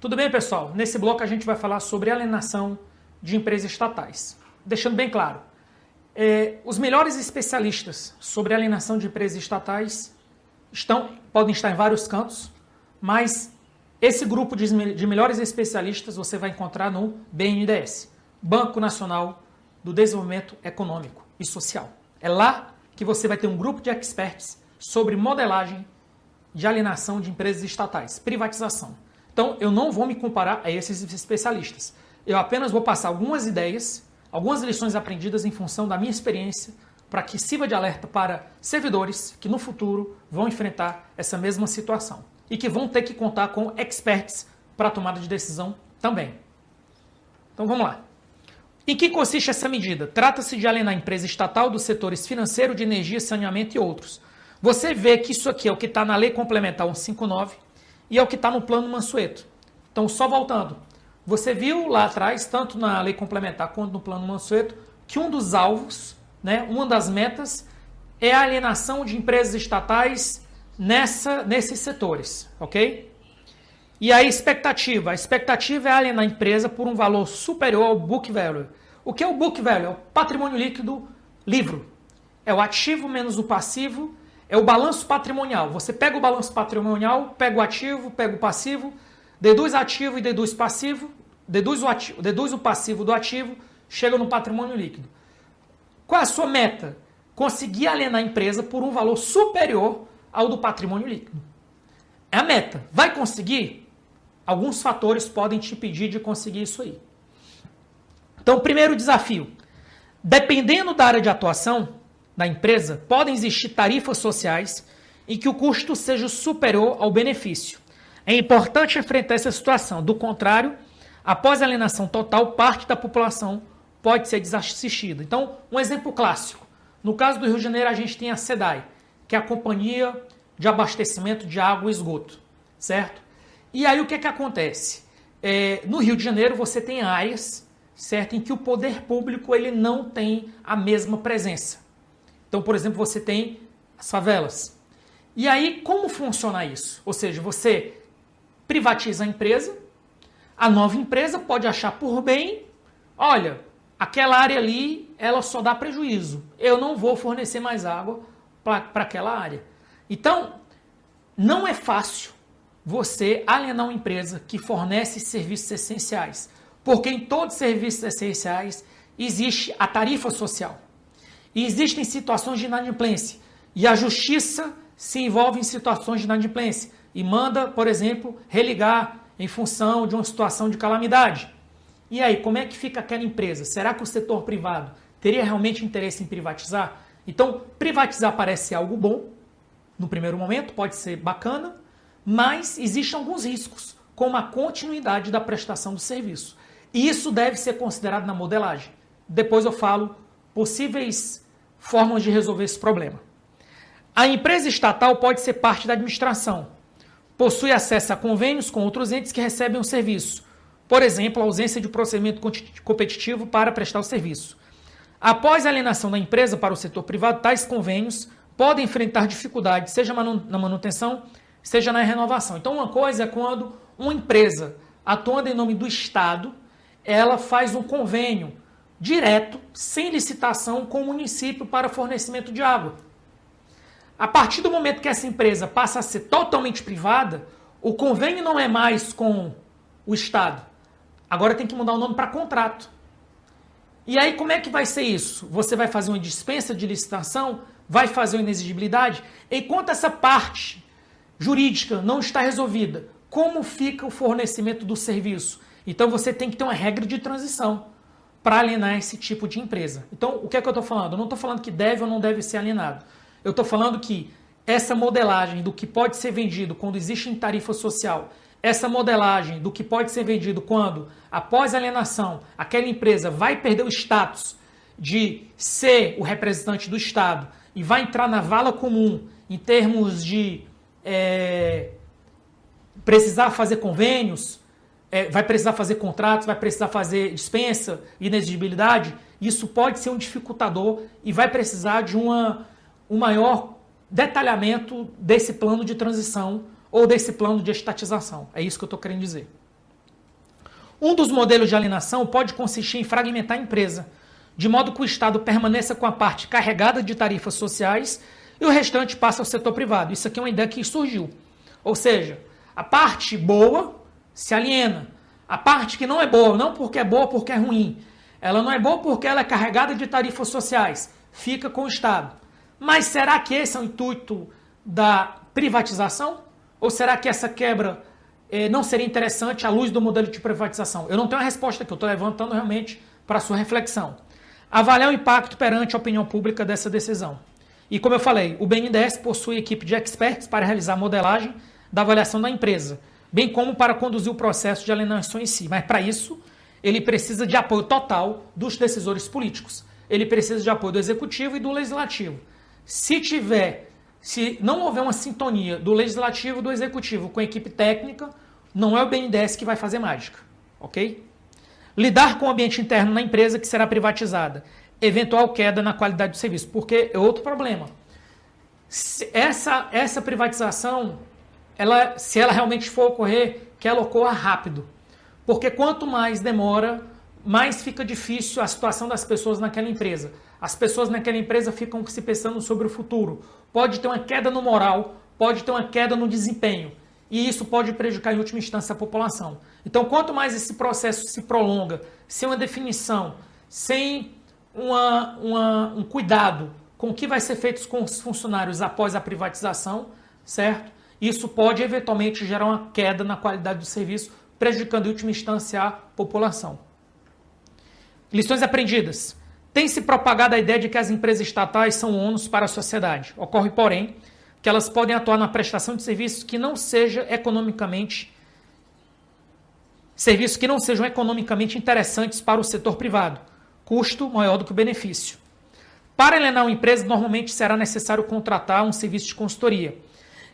Tudo bem, pessoal? Nesse bloco a gente vai falar sobre alienação de empresas estatais. Deixando bem claro, os melhores especialistas sobre alienação de empresas estatais podem estar em vários cantos, mas esse grupo de melhores especialistas você vai encontrar no BNDES, Banco Nacional do Desenvolvimento Econômico e Social. É lá que você vai ter um grupo de experts sobre modelagem de alienação de empresas estatais, privatização. Então, eu não vou me comparar a esses especialistas. Eu apenas vou passar algumas ideias, algumas lições aprendidas em função da minha experiência, para que sirva de alerta para servidores que no futuro vão enfrentar essa mesma situação e que vão ter que contar com experts para a tomada de decisão também. Então, vamos lá. Em que consiste essa medida? Trata-se de alienar a empresa estatal dos setores financeiro, de energia, saneamento e outros. Você vê que isso aqui é o que está na Lei Complementar 159 e é o que está no Plano Mansueto. Então, só voltando, você viu lá atrás, tanto na Lei Complementar quanto no Plano Mansueto, que um dos alvos, uma das metas, é a alienação de empresas estatais nesses setores, ok? E a expectativa? A expectativa é alienar a empresa por um valor superior ao book value. O que é o book value? É o patrimônio líquido livre. É o ativo menos o passivo, é o balanço patrimonial. Você pega o balanço patrimonial, pega o ativo, pega o passivo, deduz ativo e deduz passivo, deduz o passivo do ativo, chega no patrimônio líquido. Qual é a sua meta? Conseguir alienar a empresa por um valor superior ao do patrimônio líquido. É a meta. Vai conseguir? Alguns fatores podem te impedir de conseguir isso aí. Então, primeiro desafio. Dependendo da área de atuação da empresa, podem existir tarifas sociais em que o custo seja superior ao benefício. É importante enfrentar essa situação. Do contrário, após a alienação total, parte da população pode ser desassistida. Então, um exemplo clássico. No caso do Rio de Janeiro, a gente tem a SEDAI, que é a Companhia de Abastecimento de Água e Esgoto, certo? E aí o que é que acontece? No Rio de Janeiro você tem áreas, certo, em que o poder público ele não tem a mesma presença. Então, por exemplo, você tem as favelas. E aí, como funciona isso? Ou seja, você privatiza a empresa, a nova empresa pode achar por bem, olha, aquela área ali, ela só dá prejuízo. Eu não vou fornecer mais água para aquela área. Então, não é fácil você alienar uma empresa que fornece serviços essenciais, porque em todos os serviços essenciais existe a tarifa social. E existem situações de inadimplência. E a justiça se envolve em situações de inadimplência e manda, por exemplo, religar em função de uma situação de calamidade. E aí, como é que fica aquela empresa? Será que o setor privado teria realmente interesse em privatizar? Então, privatizar parece algo bom, no primeiro momento, pode ser bacana, mas existem alguns riscos, como a continuidade da prestação do serviço. E isso deve ser considerado na modelagem. Depois eu falo possíveis formas de resolver esse problema. A empresa estatal pode ser parte da administração. Possui acesso a convênios com outros entes que recebem o serviço. Por exemplo, a ausência de procedimento competitivo para prestar o serviço. Após a alienação da empresa para o setor privado, tais convênios podem enfrentar dificuldades, seja na manutenção, seja na renovação. Então, uma coisa é quando uma empresa, atuando em nome do Estado, ela faz um convênio direto, sem licitação, com o município para fornecimento de água. A partir do momento que essa empresa passa a ser totalmente privada, o convênio não é mais com o Estado. Agora tem que mudar o nome para contrato. E aí como é que vai ser isso? Você vai fazer uma dispensa de licitação? Vai fazer uma inexigibilidade? Enquanto essa parte jurídica não está resolvida, como fica o fornecimento do serviço? Então você tem que ter uma regra de transição para alienar esse tipo de empresa. Então, o que é que eu estou falando? Eu não estou falando que deve ou não deve ser alienado. Eu estou falando que essa modelagem do que pode ser vendido quando existe tarifa social, essa modelagem do que pode ser vendido quando, após a alienação, aquela empresa vai perder o status de ser o representante do Estado e vai entrar na vala comum em termos de precisar fazer convênios, vai precisar fazer contratos, vai precisar fazer dispensa, inexigibilidade, isso pode ser um dificultador e vai precisar de um maior detalhamento desse plano de transição ou desse plano de estatização. É isso que eu estou querendo dizer. Um dos modelos de alienação pode consistir em fragmentar a empresa, de modo que o Estado permaneça com a parte carregada de tarifas sociais e o restante passa ao setor privado. Isso aqui é uma ideia que surgiu. Ou seja, a parte boa se aliena. A parte que não é boa, não porque é boa, porque é ruim. Ela não é boa porque ela é carregada de tarifas sociais. Fica com o Estado. Mas será que esse é o intuito da privatização? Ou será que essa quebra não seria interessante à luz do modelo de privatização? Eu não tenho a resposta aqui, eu estou levantando realmente para a sua reflexão. Avaliar o impacto perante a opinião pública dessa decisão. E como eu falei, o BNDES possui equipe de experts para realizar a modelagem da avaliação da empresa, bem como para conduzir o processo de alienação em si. Mas para isso, ele precisa de apoio total dos decisores políticos. Ele precisa de apoio do executivo e do legislativo. Se não houver uma sintonia do legislativo e do executivo com a equipe técnica, não é o BNDES que vai fazer mágica, ok? Lidar com o ambiente interno na empresa que será privatizada. Eventual queda na qualidade do serviço, porque é outro problema. Essa privatização, se ela realmente for ocorrer, que ela ocorra rápido. Porque quanto mais demora, mais fica difícil a situação das pessoas naquela empresa. As pessoas naquela empresa ficam se pensando sobre o futuro. Pode ter uma queda no moral, pode ter uma queda no desempenho. E isso pode prejudicar, em última instância, a população. Então, quanto mais esse processo se prolonga, sem uma definição, sem um cuidado com o que vai ser feito com os funcionários após a privatização, certo? Isso pode, eventualmente, gerar uma queda na qualidade do serviço, prejudicando, em última instância, a população. Lições aprendidas. Tem-se propagado a ideia de que as empresas estatais são ônus para a sociedade. Ocorre, porém, que elas podem atuar na prestação de serviços que não sejam economicamente interessantes para o setor privado, custo maior do que o benefício. Para alienar uma empresa, normalmente será necessário contratar um serviço de consultoria.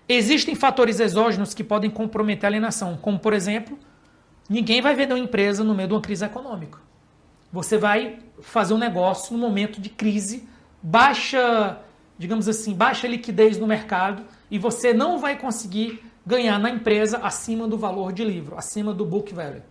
Existem fatores exógenos que podem comprometer a alienação, como, por exemplo, ninguém vai vender uma empresa no meio de uma crise econômica. Você vai fazer um negócio no momento de crise, baixa liquidez no mercado e você não vai conseguir ganhar na empresa acima do valor de livro, acima do book value.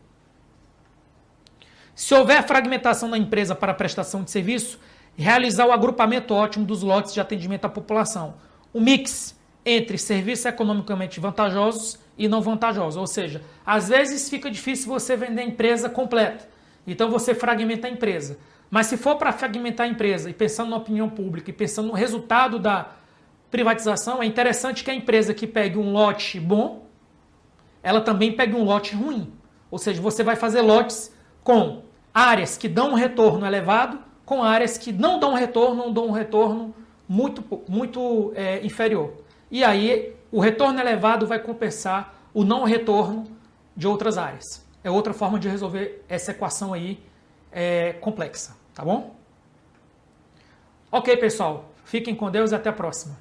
Se houver fragmentação da empresa para prestação de serviço, realizar o agrupamento ótimo dos lotes de atendimento à população. O mix entre serviços economicamente vantajosos e não vantajosos. Ou seja, às vezes fica difícil você vender a empresa completa. Então você fragmenta a empresa. Mas se for para fragmentar a empresa e pensando na opinião pública e pensando no resultado da privatização, é interessante que a empresa que pegue um lote bom, ela também pegue um lote ruim. Ou seja, você vai fazer lotes com áreas que dão um retorno elevado, com áreas que não dão um retorno muito inferior. E aí o retorno elevado vai compensar o não retorno de outras áreas. É outra forma de resolver essa equação aí complexa, tá bom? Ok, pessoal. Fiquem com Deus e até a próxima.